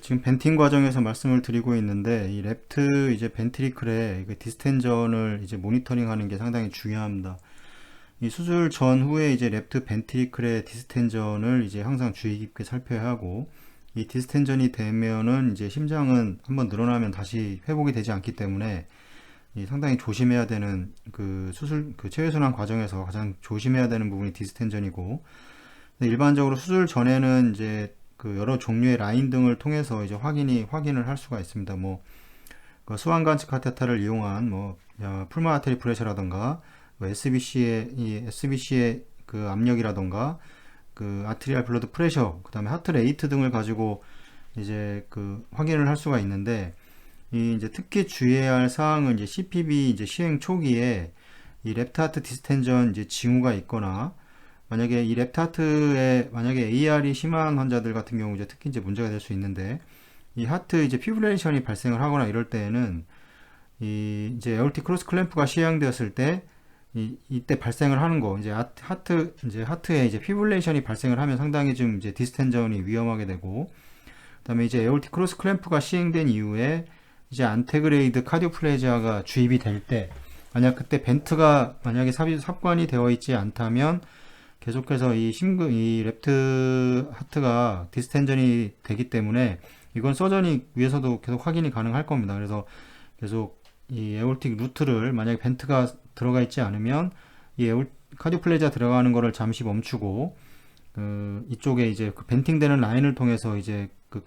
지금 벤팅 과정에서 말씀을 드리고 있는데 이 랩트 이제 벤트리클의 디스텐전을 이제 모니터링하는 게 상당히 중요합니다. 이 수술 전후에 이제 랩트 벤트리클의 디스텐전을 이제 항상 주의 깊게 살펴야 하고, 이 디스텐전이 되면은 이제 심장은 한번 늘어나면 다시 회복이 되지 않기 때문에 이 상당히 조심해야 되는 그 수술 그 체외순환 과정에서 가장 조심해야 되는 부분이 디스텐전이고, 일반적으로 수술 전에는 이제 그 여러 종류의 라인 등을 통해서 이제 확인을 할 수가 있습니다. 그 수완 관측 카테터를 이용한 풀마 아테리 프레셔라던가 SBC의 그 압력이라던가 그 아트리알 블러드 프레셔, 그다음에 하트 레이트 등을 가지고 이제 그 확인을 할 수가 있는데, 이 이제 특히 주의해야 할 사항은 이제 CPB 이제 시행 초기에 이 랩트 하트 디스텐전 이제 징후가 있거나, 만약에 이 랩트 하트에 만약에 AR이 심한 환자들 같은 경우 이제 특히 이제 문제가 될 수 있는데, 이 하트 이제 피브레이션이 발생을 하거나 이럴 때에는 이 이제 에어티 크로스 클램프가 시행되었을 때 이때 발생을 하는 거, 이제 하트에 이제 피브레이션이 발생을 하면 상당히 좀 이제 디스텐전이 위험하게 되고, 그다음에 이제 에어티 크로스 클램프가 시행된 이후에 이제 안테그레이드 카디오플레지아가 주입이 될 때, 만약 그때 벤트가 만약에 삽관이 되어 있지 않다면 계속해서 이 랩트 하트가 디스텐전이 되기 때문에 이건 서전이 위에서도 계속 확인이 가능할 겁니다. 그래서 계속 이 에올틱 루트를, 만약에 벤트가 들어가 있지 않으면 카디오플레지아 들어가는 거를 잠시 멈추고, 이쪽에 이제 그 벤팅되는 라인을 통해서 이제 그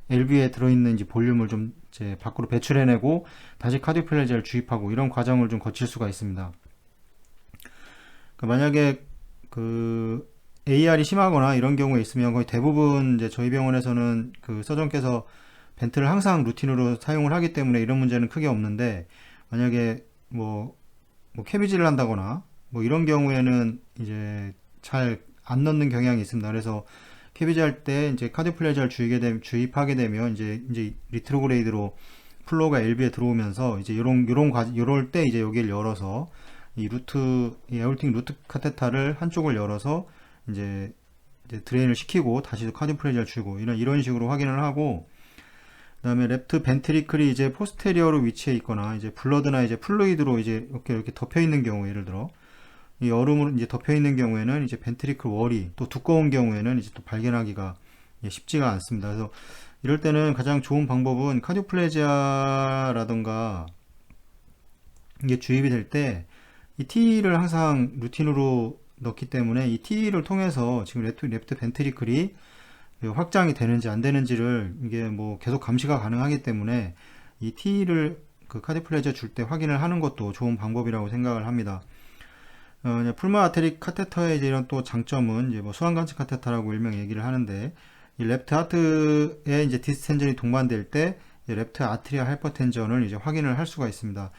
LV에 들어있는 이제 볼륨을 좀 이제 밖으로 배출해내고 다시 카디오플레지아를 주입하고, 이런 과정을 좀 거칠 수가 있습니다. 만약에 그 AR이 심하거나 이런 경우에 있으면 거의 대부분 이제 저희 병원에서는 그 서전께서 벤트를 항상 루틴으로 사용을 하기 때문에 이런 문제는 크게 없는데, 만약에 캐비지를 한다거나 이런 경우에는 이제 잘 안 넣는 경향이 있습니다. 그래서 캐비지 할 때 이제 카디오플레지아를 주입하게 되면 이제 리트로그레이드로 플로우가 LV에 들어오면서 이제 요럴 때 이제 여기를 열어서 이 에어팅 루트 카테타를 한쪽을 열어서 이제 드레인을 시키고 다시 카디오플레지아를 주고, 이런 식으로 확인을 하고, 그다음에 랩트 벤트리클이 이제 포스테리어로 위치해 있거나 이제 블러드나 이제 플루이드로 이제 이렇게 덮여 있는 경우, 예를 들어 이 얼음으로 이제 덮여 있는 경우에는 이제 벤트리클 월이 또 두꺼운 경우에는 이제 또 발견하기가 쉽지가 않습니다. 그래서 이럴 때는 가장 좋은 방법은 카디오플레지아라던가 이게 주입이 될 때 이 T를 항상 루틴으로 넣기 때문에 이 T를 통해서 지금 랩트 벤트리클이 확장이 되는지 안 되는지를 이게 계속 감시가 가능하기 때문에 이 T를 그 카디오플레지아 줄 때 확인을 하는 것도 좋은 방법이라고 생각을 합니다. 풀마 아테릭 카테터의 이제 이런 또 장점은 이제 수완 관측 카테터라고 일명 얘기를 하는데, 이 랩트 하트에 이제 디스텐전이 동반될 때 랩트 아트리아 하이퍼텐전을 이제 확인을 할 수가 있습니다.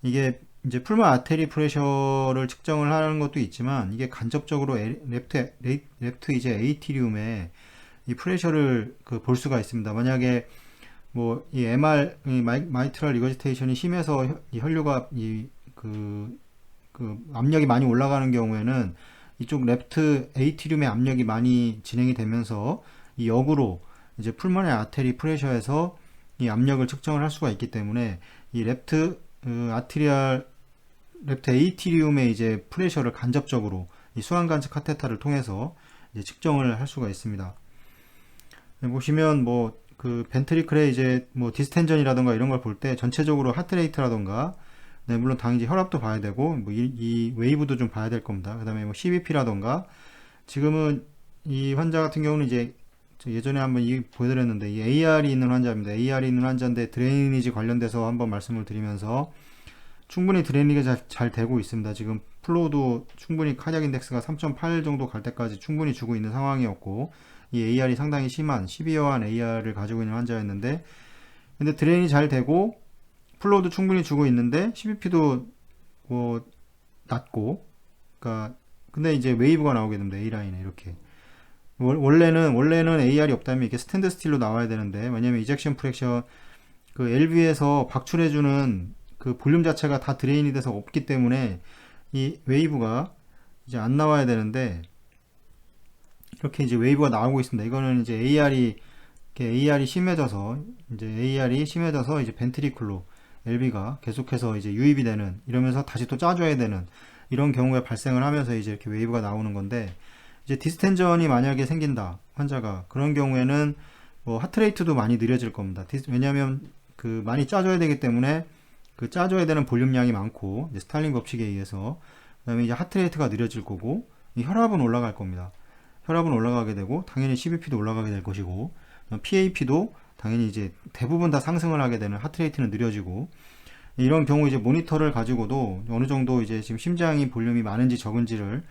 이게 이제 풀마 아테리 프레셔를 측정을 하는 것도 있지만, 이게 간접적으로 랩트 이제 에이티리움에 이 프레셔를 볼 수가 있습니다. 만약에 이 MR 마이트럴 리거지테이션이 심해서 이 혈류가 그 압력이 많이 올라가는 경우에는 이쪽 랩트 에이티리움의 압력이 많이 진행이 되면서 이 역으로 이제 풀머네 아테리 프레셔에서 이 압력을 측정을 할 수가 있기 때문에 이 랩트 에이티리움의 이제 프레셔를 간접적으로 이 수완 관측 카테터를 통해서 이제 측정을 할 수가 있습니다. 보시면 그 벤트리클의 이제 디스텐전이라던가 이런 걸 볼 때 전체적으로 하트레이트라던가, 네, 물론 당연히 혈압도 봐야 되고 이 웨이브도 좀 봐야 될 겁니다. 그 다음에 CBP라던가, 지금은 이 환자 같은 경우는 이제 예전에 한번 보여드렸는데 이 AR이 있는 환자입니다. AR이 있는 환자인데 드레이니지 관련돼서 한번 말씀을 드리면서 충분히 드레이니가 잘 되고 있습니다. 지금 플로우도 충분히 카디악 인덱스가 3.8 정도 갈 때까지 충분히 주고 있는 상황이었고, 이 AR이 상당히 심한 시비어한 AR을 가지고 있는 환자였는데, 근데 드레인이 잘 되고 플로우도 충분히 주고 있는데 CBP도 낮고, 그러니까 근데 이제 웨이브가 나오게 됩니다. A라인에 이렇게. 원래는 AR이 없다면 이게 스탠드 스틸로 나와야 되는데, 왜냐면 이젝션 프랙션 그 LV에서 박출해주는 그 볼륨 자체가 다 드레인이 돼서 없기 때문에 이 웨이브가 이제 안 나와야 되는데, 이렇게 이제 웨이브가 나오고 있습니다. 이거는 이제 AR이 AR이 심해져서 이제 벤트리클로 LV가 계속해서 이제 유입이 되는, 이러면서 다시 또 짜줘야 되는 이런 경우가 발생을 하면서 이제 이렇게 웨이브가 나오는 건데, 이제 디스텐전이 만약에 생긴다 환자가, 그런 경우에는 뭐 하트레이트도 많이 느려질 겁니다. 왜냐하면 그 많이 짜줘야 되기 때문에 그 짜줘야 되는 볼륨량이 많고, 이제 스탈링 법칙에 의해서, 그다음에 이제 하트레이트가 느려질 거고, 이 혈압은 올라갈 겁니다. 혈압은 올라가게 되고, 당연히 CBP도 올라가게 될 것이고, PAP도 당연히 이제 대부분 다 상승을 하게 되는, 하트레이트는 느려지고, 이런 경우 이제 모니터를 가지고도 어느 정도 이제 지금 심장이 볼륨이 많은지 적은지를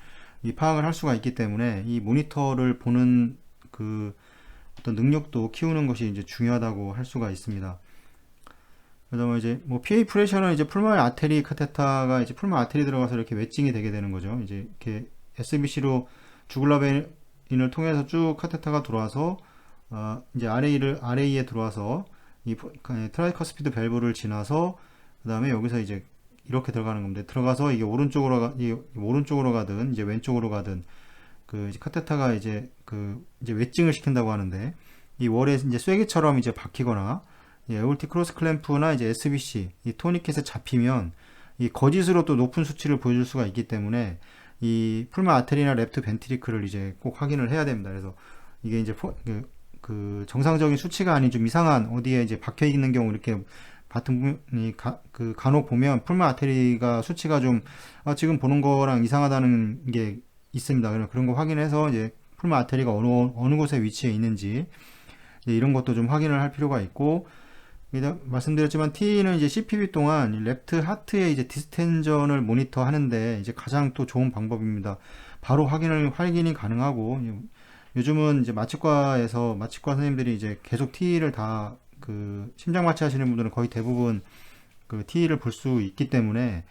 파악을 할 수가 있기 때문에, 이 모니터를 보는 그 어떤 능력도 키우는 것이 이제 중요하다고 할 수가 있습니다. 그다음에 이제 뭐 PA 프레셔는 이제 풀마리 아테리 카테타가 이제 풀마리 아테리 들어가서 이렇게 웨징이 되게 되는 거죠. 이제 이렇게 SBC로 주글라 베인을 통해서 쭉 카테타가 들어와서 이제 RA에 들어와서 이 트라이커스피드 밸브를 지나서, 그 다음에 여기서 이제 이렇게 들어가는 겁니다. 들어가서 이게 오른쪽으로 가든 이제 왼쪽으로 가든 그 이제 카테타가 이제 이제 웨징을 시킨다고 하는데, 이 월에 이제 쐐기처럼 이제 박히거나, 에올티 크로스 클램프나 이제 SBC 이 토니켓에 잡히면 이 거짓으로 또 높은 수치를 보여줄 수가 있기 때문에, 이 풀마 아테리나 랩트 벤트리클을 이제 꼭 확인을 해야 됩니다. 그래서 이게 이제 그 정상적인 수치가 아닌 좀 이상한 어디에 이제 박혀 있는 경우, 이렇게 같은 부분이 간혹 보면 풀마 아테리가 수치가 좀 지금 보는 거랑 이상하다는 게 있습니다. 그런 거 확인해서 이제 풀마 아테리가 어느 곳에 위치해 있는지 이런 것도 좀 확인을 할 필요가 있고, 말씀드렸지만 T는 이제 CPB 동안 랩트 하트의 이제 디스텐전을 모니터 하는데 이제 가장 또 좋은 방법입니다. 바로 확인이 가능하고, 요즘은 이제 마취과 선생님들이 이제 계속 T를 다 그 심장 마취 하시는 분들은 거의 대부분 그 T를 볼 수 있기 때문에,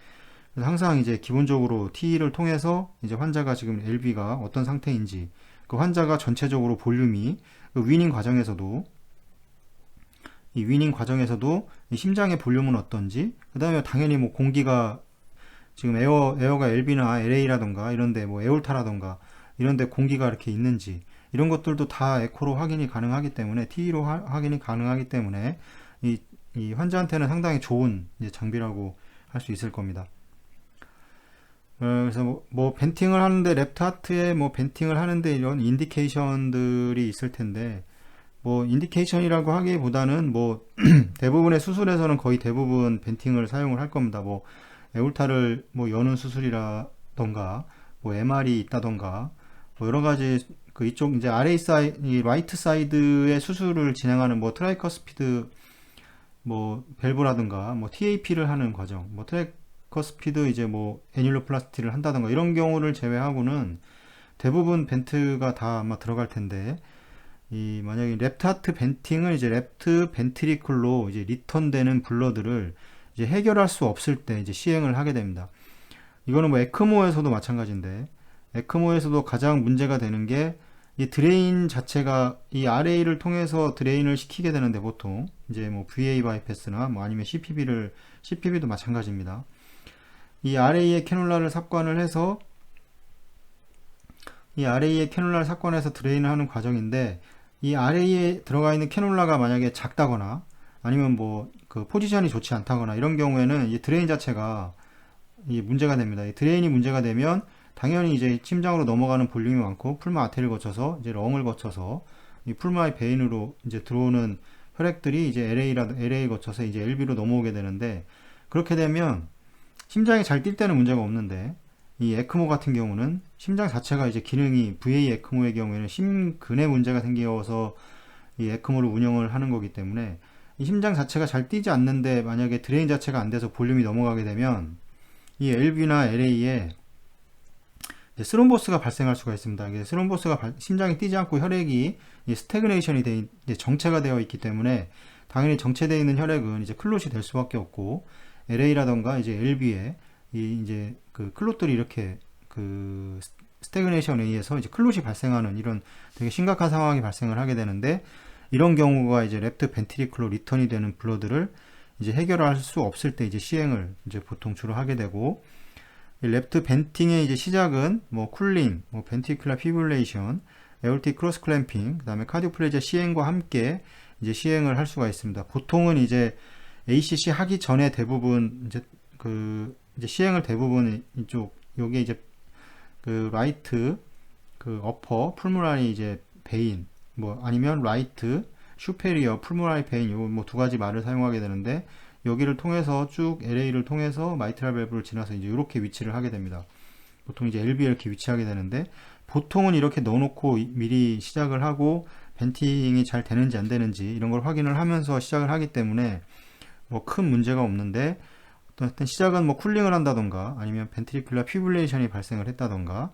그래서 항상 이제 기본적으로 T를 통해서 이제 환자가 지금 LV가 어떤 상태인지, 그 환자가 전체적으로 볼륨이 그 위닝 과정에서도 이 심장의 볼륨은 어떤지, 그 다음에 당연히 뭐 공기가 지금 에어가 LV나 LA라던가 이런데 뭐 에올타라던가 이런데 공기가 이렇게 있는지, 이런 것들도 다 에코로 확인이 가능하기 때문에, T로 확인이 가능하기 때문에 이 환자한테는 상당히 좋은 이제 장비라고 할 수 있을 겁니다. 그래서 뭐 벤팅을 하는데, 랩트 하트에 뭐 벤팅을 하는데 이런 인디케이션들이 있을 텐데, 뭐 인디케이션이라고 하기보다는 뭐 대부분의 수술에서는 거의 대부분 벤팅을 사용을 할 겁니다. 뭐 에올타를 뭐 여는 수술이라던가, 뭐 MR이 있다던가, 뭐 여러 가지 그 이쪽 이제 이 라이트 사이드의 수술을 진행하는 뭐 트라이커스피드 뭐 밸브라든가, 뭐 TAP를 하는 과정, 뭐 트라이커스피드 이제 뭐 애뉼로플라스티를 한다던가, 이런 경우를 제외하고는 대부분 벤트가 다 아마 들어갈 텐데, 만약에 랩트 하트 벤팅은 이제 랩트 벤트리클로 이제 리턴되는 블러드를 이제 해결할 수 없을 때 이제 시행을 하게 됩니다. 이거는 뭐 에크모에서도 마찬가지인데, 에크모에서도 가장 문제가 되는 게 이 드레인 자체가 이 RA를 통해서 드레인을 시키게 되는데, 보통 이제 뭐 VA 바이패스나 뭐 아니면 CPB도 마찬가지입니다. 이 RA에 캐놀라를 삽관을 해서 드레인을 하는 과정인데, 이 RA에 들어가 있는 캐놀라가 만약에 작다거나 아니면 뭐 그 포지션이 좋지 않다거나, 이런 경우에는 이 드레인 자체가 문제가 됩니다. 이 드레인이 문제가 되면 당연히 이제 심장으로 넘어가는 볼륨이 많고, 풀마 아테리를 거쳐서 이제 렁을 거쳐서 이 풀마의 베인으로 이제 들어오는 혈액들이 이제 LA 거쳐서 이제 LV로 넘어오게 되는데, 그렇게 되면 심장이 잘 뛸 때는 문제가 없는데, 이 에크모 같은 경우는 심장 자체가 이제 기능이, VA 에크모의 경우에는 심근에 문제가 생겨서 이 에크모를 운영을 하는 거기 때문에, 이 심장 자체가 잘 뛰지 않는데 만약에 드레인 자체가 안 돼서 볼륨이 넘어가게 되면 이 LV나 LA에 스롬보스가 발생할 수가 있습니다. 이게 스롬보스가 심장이 뛰지 않고 혈액이 스태그네이션이 이제 정체가 되어 있기 때문에, 당연히 정체되어 있는 혈액은 이제 클롯이 될 수밖에 없고, LA라던가 이제 LB에 이제 그 클롯들이 이렇게 그 스태그네이션에 의해서 이제 클롯이 발생하는 이런 되게 심각한 상황이 발생을 하게 되는데, 이런 경우가 이제 랩트 벤트리클로 리턴이 되는 블러드를 이제 해결할 수 없을 때 이제 시행을 이제 보통 주로 하게 되고, 이 랩트 벤팅의 이제 시작은 뭐 쿨링, 뭐 벤트리큘러 피브릴레이션, 에올틱 크로스 클램핑, 그 다음에 카디오플레이지아 시행과 함께 이제 시행을 할 수가 있습니다. 보통은 이제 ACC 하기 전에 대부분 이제 시행을 대부분 이쪽 요게 이제 라이트 어퍼 풀모라리 이제 베인 뭐 아니면 라이트 슈페리어 풀모라리 베인 요 뭐 두 가지 말을 사용하게 되는데, 여기를 통해서 쭉 LA를 통해서 마이트랄 밸브를 지나서 이제 이렇게 위치를 하게 됩니다. 보통 이제 LB에 이렇게 위치하게 되는데, 보통은 이렇게 넣어놓고 미리 시작을 하고 벤팅이 잘 되는지 안 되는지 이런 걸 확인을 하면서 시작을 하기 때문에 뭐 큰 문제가 없는데, 어떤 시작은 뭐 쿨링을 한다던가 아니면 벤트리큘러 피브릴레이션이 발생을 했다던가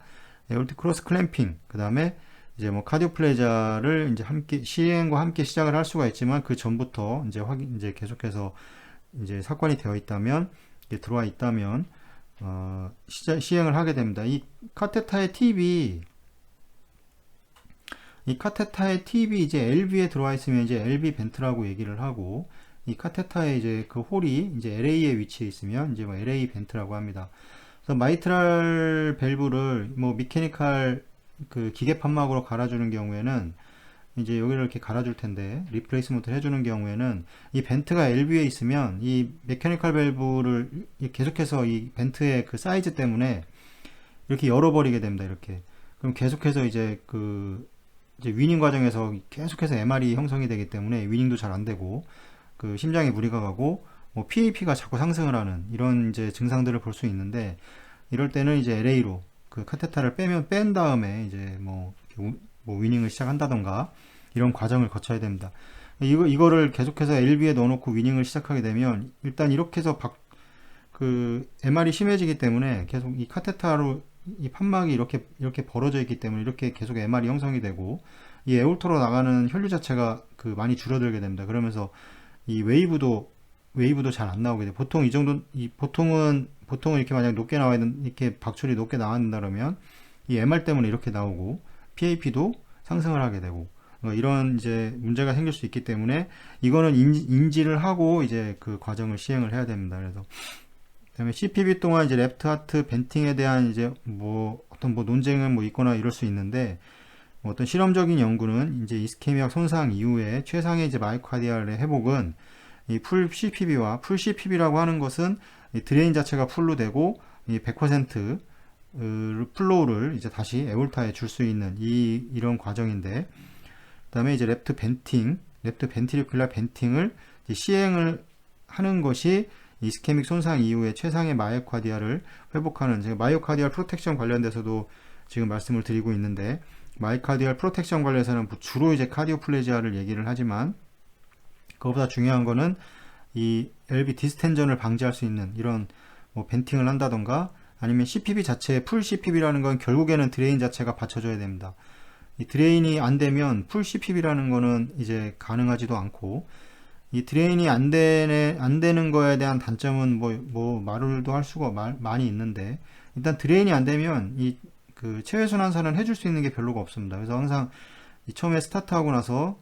에올틱 크로스 클램핑, 그 다음에 이제 뭐 카디오플레이자를 이제 함께 시행과 함께 시작을 할 수가 있지만, 그 전부터 이제 계속해서 이제 사건이 되어 있다면, 이게 들어와 있다면 시행을 하게 됩니다. 이 카테타의 팁이 이제 LB에 들어와 있으면 이제 LB 벤트라고 얘기를 하고, 이 카테타의 이제 그 홀이 이제 LA에 위치해 있으면 이제 뭐 LA 벤트라고 합니다. 그래서 마이트랄 밸브를 뭐 미케니컬 기계 판막으로 갈아주는 경우에는 이제 여기를 이렇게 갈아줄 텐데, 리플레이스먼트를 해주는 경우에는 이 벤트가 LB에 있으면 이 메커니컬 밸브를 계속해서 이 벤트의 그 사이즈 때문에 이렇게 열어버리게 됩니다. 이렇게. 그럼 계속해서 이제 이제 위닝 과정에서 계속해서 MR이 형성이 되기 때문에 위닝도 잘 안 되고 심장에 무리가 가고 뭐 PAP가 자꾸 상승을 하는 이런 이제 증상들을 볼 수 있는데, 이럴 때는 이제 LA로 카테타를 뺀 다음에 이제 뭐 위닝을 시작한다던가 이런 과정을 거쳐야 됩니다. 이거를 계속해서 LB에 넣어놓고 위닝을 시작하게 되면 일단 이렇게 해서 MR이 심해지기 때문에 계속 이 카테타로 이 판막이 이렇게 벌어져 있기 때문에 이렇게 계속 MR이 형성이 되고, 이 에올터로 나가는 혈류 자체가 많이 줄어들게 됩니다. 그러면서 이 웨이브도 잘 안 나오게 돼요. 보통 보통은 이렇게 만약 높게 나와야 이렇게 박출이 높게 나와야 된다 그러면 이 MR 때문에 이렇게 나오고 PAP도 상승을 하게 되고 이런 이제 문제가 생길 수 있기 때문에 이거는 인지를 하고 이제 그 과정을 시행을 해야 됩니다. 그래서 그다음에 CPB 동안 이제 레프트 하트 벤팅에 대한 이제 어떤 논쟁은 있거나 이럴 수 있는데, 어떤 실험적인 연구는 이제 이스케미악 손상 이후에 최상의 이제 마이오카디알의 회복은 이 풀 CPB와 풀 CPB라고 하는 것은 이 드레인 자체가 풀로 되고 이 100% 플로우를 이제 다시 에올타에 줄 수 있는 이런 과정인데, 그다음에 이제 랩트 벤트리큘러 벤팅을 시행을 하는 것이 이스케믹 손상 이후에 최상의 마이오카디알을 회복하는, 제가 마이오카디알 프로텍션 관련돼서도 지금 말씀을 드리고 있는데, 마이오카디알 프로텍션 관련해서는 주로 이제 카디오플레지아를 얘기를 하지만, 그것보다 중요한 거는 이 LB 디스텐전을 방지할 수 있는 이런 벤팅을 한다던가, 아니면 CPB 자체, 풀 CPB라는 건 결국에는 드레인 자체가 받쳐줘야 됩니다. 이 드레인이 안 되면 풀 CPB라는 거는 이제 가능하지도 않고, 이 드레인이 안 되는 거에 대한 단점은 말을도 할 수가 많이 있는데, 일단 드레인이 안 되면 체외순환사는 해줄 수 있는 게 별로가 없습니다. 그래서 항상 처음에 스타트하고 나서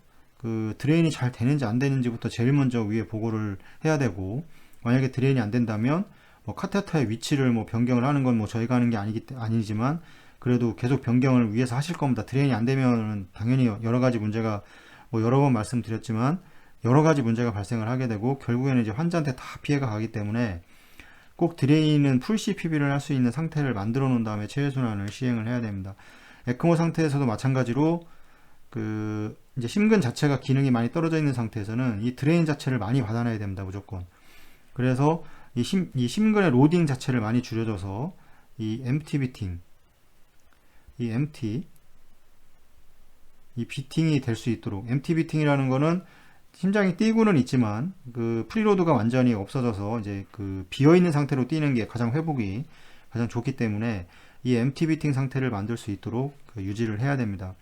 드레인이 잘 되는지 안 되는지부터 제일 먼저 위에 보고를 해야 되고, 만약에 드레인이 안 된다면 카테타의 위치를 변경을 하는 건 저희가 하는 게 아니지만 그래도 계속 변경을 위해서 하실 겁니다. 드레인이 안 되면 당연히 여러 가지 문제가 여러 번 말씀드렸지만 여러 가지 문제가 발생을 하게 되고, 결국에는 이제 환자한테 다 피해가 가기 때문에 꼭 드레인은 풀 CPB를 할 수 있는 상태를 만들어 놓은 다음에 체외순환을 시행을 해야 됩니다. 에크모 상태에서도 마찬가지로 이제 심근 자체가 기능이 많이 떨어져 있는 상태에서는 이 드레인 자체를 많이 받아내야 됩니다. 무조건. 그래서 이 심근의 로딩 자체를 많이 줄여줘서 이 MT 비팅, 이 비팅이 될 수 있도록, MT 비팅이라는 거는 심장이 뛰고는 있지만 프리로드가 완전히 없어져서 이제 비어있는 상태로 뛰는 게 회복이 가장 좋기 때문에 이 MT 비팅 상태를 만들 수 있도록 유지를 해야 됩니다.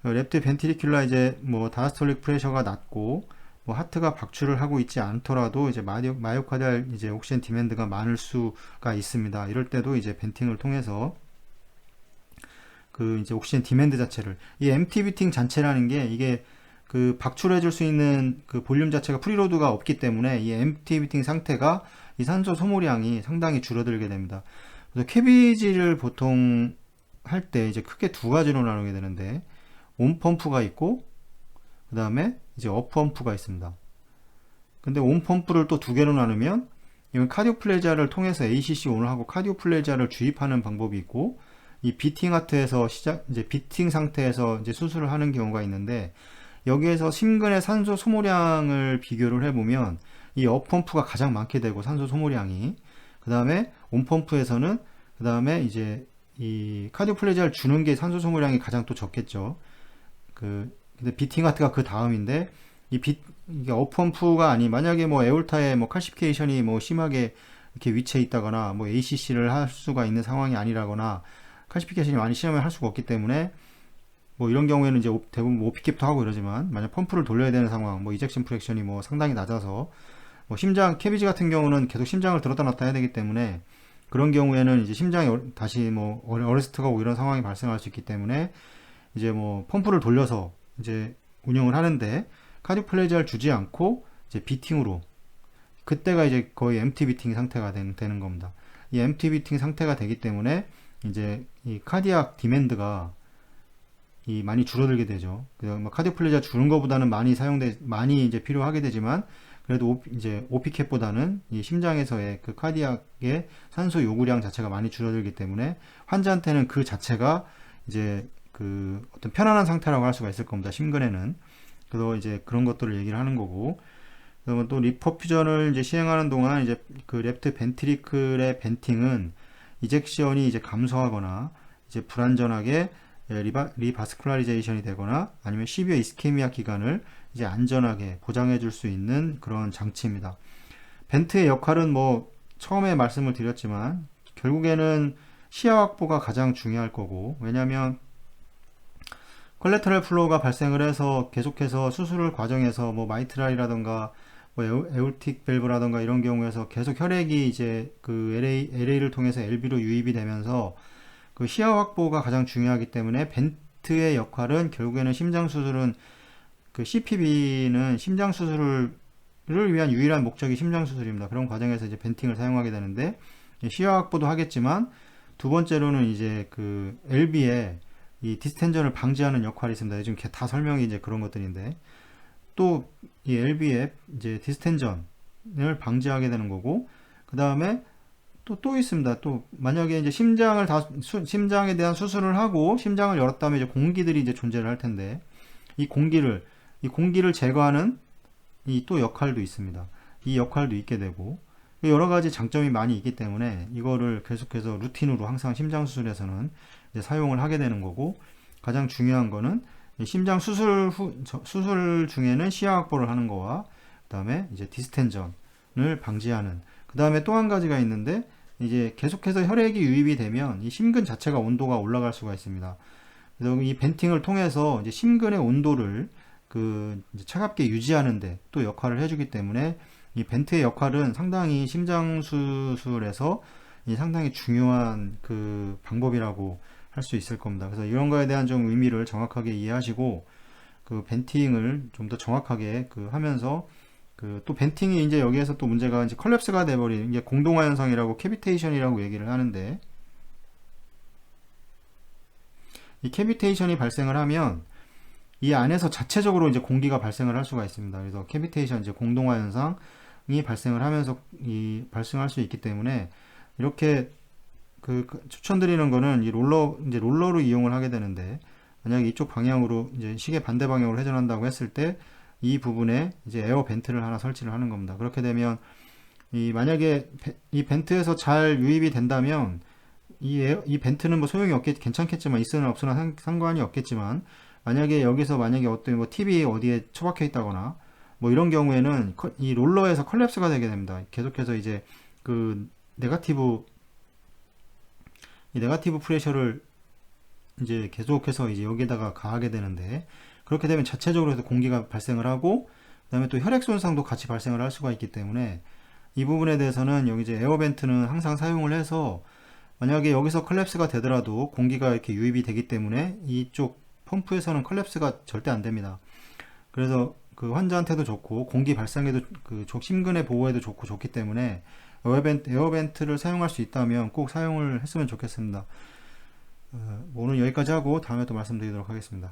랩트 벤트리큘러 이제 다이스톨릭 프레셔가 낮고 하트가 박출을 하고 있지 않더라도 이제 마이오카디알 이제 옥시젠 디맨드가 많을 수가 있습니다. 이럴 때도 이제 벤팅을 통해서 이제 옥시젠 디맨드 자체를, 이 MT 비팅 자체라는 게 이게 박출해 줄 수 있는 볼륨 자체가 프리로드가 없기 때문에 이 MT 비팅 상태가 이 산소 소모량이 상당히 줄어들게 됩니다. 그래서 캐비지를 보통 할 때 이제 크게 두 가지로 나누게 되는데, 온 펌프가 있고 그 다음에 이제 업 펌프가 있습니다. 근데 온 펌프를 또 두 개로 나누면 이건 카디오플레지아를 통해서 ACC 온을 하고 카디오플레지아를 주입하는 방법이 있고, 이 비팅 하트에서 이제 비팅 상태에서 이제 수술을 하는 경우가 있는데, 여기에서 심근의 산소 소모량을 비교를 해보면 이 업 펌프가 가장 많게 되고 산소 소모량이, 그 다음에 온 펌프에서는 그 다음에 이제 이 카디오플레지아를 주는 게 산소 소모량이 가장 또 적겠죠. 근데 비팅 하트가 그 다음인데, 이게 어펌프가 아니, 만약에 뭐 에올타에 뭐 칼시피케이션이 뭐 심하게 이렇게 위치해 있다거나 뭐 ACC를 할 수가 있는 상황이 아니라거나 칼시피케이션이 많이 심하면 할 수가 없기 때문에, 뭐 이런 경우에는 이제 대부분 오피캡도 하고 이러지만, 만약 펌프를 돌려야 되는 상황, 뭐 이젝션 프랙션이 뭐 상당히 낮아서 뭐 심장 캐비지 같은 경우는 계속 심장을 들었다 놨다 해야 되기 때문에, 그런 경우에는 이제 심장이 다시 뭐 어레스트가 오고 이런 상황이 발생할 수 있기 때문에 이제 뭐 펌프를 돌려서 이제 운영을 하는데, 카디오플레지아를 주지 않고 이제 비팅으로, 그때가 이제 거의 MT 비팅 상태가 되는 겁니다. 이 MT 비팅 상태가 되기 때문에 이제 이 카디악 디맨드가 많이 줄어들게 되죠. 뭐 카디오플레지아 주는 것보다는 많이 이제 필요하게 되지만, 그래도 이제 오피캡보다는 이 심장에서의 그 카디악의 산소 요구량 자체가 많이 줄어들기 때문에 환자한테는 그 자체가 이제 그 어떤 편안한 상태라고 할 수가 있을 겁니다. 심근에는. 그래서 이제 그런 것들을 얘기를 하는 거고, 그러면 또 리퍼퓨전을 이제 시행하는 동안 이제 그 레프트 벤트리클의 벤팅은 이젝션이 이제 감소하거나 이제 불안전하게 리바스쿨라리제이션이 되거나 아니면 시비어 이스케미아 기간을 이제 안전하게 보장해 줄 수 있는 그런 장치입니다. 벤트의 역할은 뭐 처음에 말씀을 드렸지만 결국에는 시야 확보가 가장 중요할 거고, 왜냐하면 콜레터럴 플로우가 발생을 해서 계속해서 수술 과정에서 뭐 마이트랄이라던가 뭐 에올틱 밸브라던가 이런 경우에서 계속 혈액이 이제 그 LA를 통해서 LB로 유입이 되면서 그 시야 확보가 가장 중요하기 때문에, 벤트의 역할은 결국에는 심장 수술은 그 CPB는 심장 수술을 위한 유일한 목적이 심장 수술입니다. 그런 과정에서 이제 벤팅을 사용하게 되는데, 시야 확보도 하겠지만 두 번째로는 이제 그 LB에 이 디스텐전을 방지하는 역할이 있습니다. 요즘 다 설명이 이제 그런 것들인데, 또 이 LB에 이제 디스텐전을 방지하게 되는 거고, 그 다음에 또 있습니다. 또 만약에 이제 심장에 대한 수술을 하고 심장을 열었다면 이제 공기들이 이제 존재를 할 텐데, 이 공기를 제거하는 이 또 역할도 있습니다. 이 역할도 있게 되고, 여러 가지 장점이 많이 있기 때문에 이거를 계속해서 루틴으로 항상 심장 수술에서는 이제 사용을 하게 되는 거고, 가장 중요한 거는 심장 수술 중에는 시야 확보를 하는 거와 그 다음에 이제 디스텐전을 방지하는, 그 다음에 또 한 가지가 있는데, 이제 계속해서 혈액이 유입이 되면 이 심근 자체가 온도가 올라갈 수가 있습니다. 그래서 이 벤팅을 통해서 이제 심근의 온도를 이제 차갑게 유지하는데 또 역할을 해주기 때문에, 이 벤트의 역할은 상당히 심장 수술에서 상당히 중요한 그 방법이라고 할 수 있을 겁니다. 그래서 이런 거에 대한 좀 의미를 정확하게 이해하시고, 그 벤팅을 좀 더 정확하게 하면서, 또 벤팅이 이제 여기에서 또 문제가 이제 컬랩스가 돼버리는 게 공동화 현상이라고 캐비테이션이라고 얘기를 하는데, 이 캐비테이션이 발생을 하면 이 안에서 자체적으로 이제 공기가 발생을 할 수가 있습니다. 그래서 캐비테이션 이제 공동화 현상이 발생을 하면서 발생할 수 있기 때문에, 이렇게 추천드리는 거는 이제 롤러로 이용을 하게 되는데, 만약에 이쪽 방향으로 이제 시계 반대 방향으로 회전한다고 했을 때 이 부분에 이제 에어 벤트를 하나 설치를 하는 겁니다. 그렇게 되면 만약에 이 벤트에서 잘 유입이 된다면 이 벤트는 뭐 소용이 괜찮겠지만, 있으나 없으나 상관이 없겠지만, 만약에 어떤 뭐 팁이 어디에 처박혀 있다거나 뭐 이런 경우에는 이 롤러에서 컬랩스가 되게 됩니다. 계속해서 이제 네가티브 프레셔를 이제 계속해서 이제 여기에다가 가하게 되는데, 그렇게 되면 자체적으로 해서 공기가 발생을 하고, 그 다음에 또 혈액 손상도 같이 발생을 할 수가 있기 때문에, 이 부분에 대해서는 여기 이제 에어벤트는 항상 사용을 해서, 만약에 여기서 컬랩스가 되더라도 공기가 이렇게 유입이 되기 때문에 이쪽 펌프에서는 컬랩스가 절대 안 됩니다. 그래서 그 환자한테도 좋고 공기 발생에도 심근의 보호에도 좋기 때문에 에어벤트를 사용할 수 있다면 꼭 사용을 했으면 좋겠습니다. 오늘 여기까지 하고 다음에 또 말씀드리도록 하겠습니다.